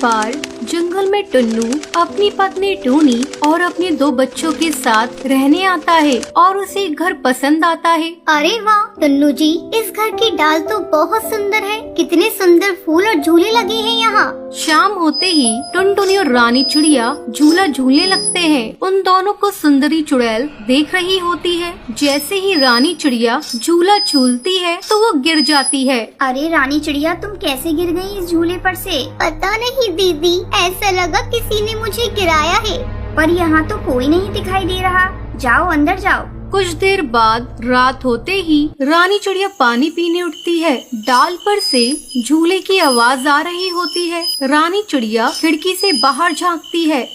बार जंगल में टुन्नू अपनी पत्नी टूनी और अपने 2 बच्चों के साथ रहने आता है और उसे घर पसंद आता है। अरे वाह टुन्नू जी, इस घर की डाल तो बहुत सुंदर है। कितने सुंदर फूल और झूले लगे हैं यहाँ। शाम होते ही टुनटुनी और रानी चिड़िया झूला झूलने लगते हैं। उन दोनों को सुंदरी चुड़ैल देख रही होती है। जैसे ही रानी चिड़िया झूला झूलती है तो वो गिर जाती है। अरे रानी चिड़िया, तुम कैसे गिर गई इस झूले पर से? पता नहीं दीदी, ऐसा लगा किसी ने मुझे गिराया है, पर यहाँ तो कोई नहीं दिखाई दे रहा। जाओ अंदर जाओ। कुछ देर बाद रात होते ही रानी चिड़िया पानी पीने उठती है। डाल पर से झूले की आवाज आ रही होती है। रानी चिड़िया खिड़की से बाहर झांकती है।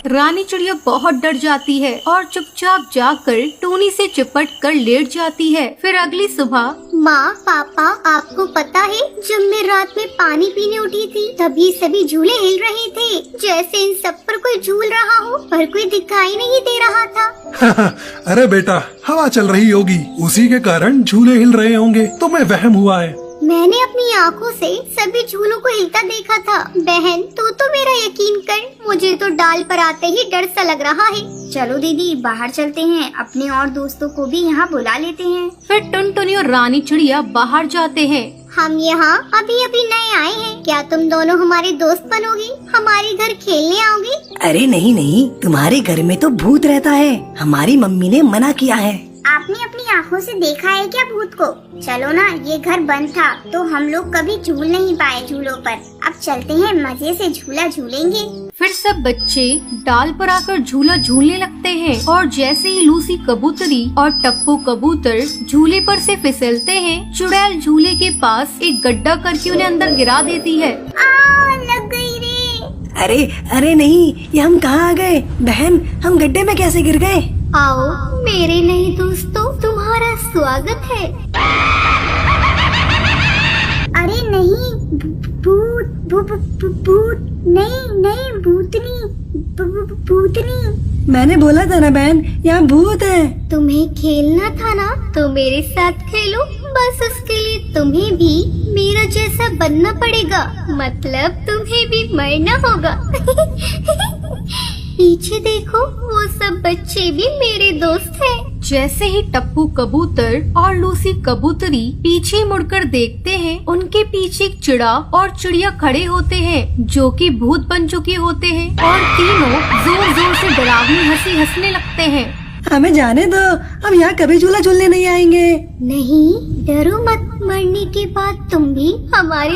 रानी चिड़िया बहुत डर जाती है और चुपचाप जाकर टूनी से चिपट कर लेट जाती है। फिर अगली सुबह माँ पापा, आपको पता है जब मैं रात में पानी पीने उठी थी तभी सभी झूले हिल रहे थे, जैसे इन सब पर कोई झूल रहा हो, पर कोई दिखाई नहीं दे रहा था। अरे बेटा, हवा चल रही होगी, उसी के कारण झूले हिल रहे होंगे, तुम्हें वहम हुआ है। मैंने अपनी आँखों से सभी झूलों को हिलता देखा था। बहन, तू मेरा यकीन कर, मुझे तो डाल पर आते ही डर सा लग रहा है। चलो दीदी, बाहर चलते हैं, अपने और दोस्तों को भी यहाँ बुला लेते हैं। फिर टुनटुनी और रानी चिड़िया बाहर जाते हैं। हम यहाँ अभी नए आए हैं, क्या तुम दोनों हमारे दोस्त बनोगी? हमारे घर खेलने आओगी? अरे नहीं नहीं, तुम्हारे घर में तो भूत रहता है, हमारी मम्मी ने मना किया है। आपने अपनी आँखों से देखा है क्या भूत को? चलो ना, ये घर बंद था तो हम लोग कभी झूल नहीं पाए झूलों पर। अब चलते हैं, मजे से झूला झूलेंगे। फिर सब बच्चे डाल पर आकर झूला झूलने लगते हैं और जैसे ही लूसी कबूतरी और टप्पू कबूतर झूले पर से फिसलते हैं, चुड़ैल झूले के पास एक गड्ढा करके उन्हें अंदर गिरा देती है। लग गई रे। अरे नहीं, ये हम कहाँ आ गए? बहन, हम गड्ढे में कैसे गिर गए? आओ मेरे नए दोस्तों, तुम्हारा स्वागत है। अरे नहीं, भूत भूत नहीं भूतनी। मैंने बोला था ना बहन, यहाँ भूत है। तुम्हें खेलना था ना, तो मेरे साथ खेलो। बस उसके लिए तुम्हें भी मेरा जैसा बनना पड़ेगा, मतलब तुम्हें भी मरना होगा। पीछे देखो, वो सब बच्चे भी मेरे दोस्त हैं। जैसे ही टप्पू कबूतर और लूसी कबूतरी पीछे मुड़कर देखते हैं, उनके पीछे एक चिड़ा और चिड़िया खड़े होते हैं जो कि भूत बन चुके होते हैं और तीनों जोर जोर से डरावनी हंसी हंसने लगते हैं। हमें जाने दो, हम यहाँ कभी झूला झूलने नहीं आएंगे। नहीं, डरो मत, मरने के बाद तुम भी हमारे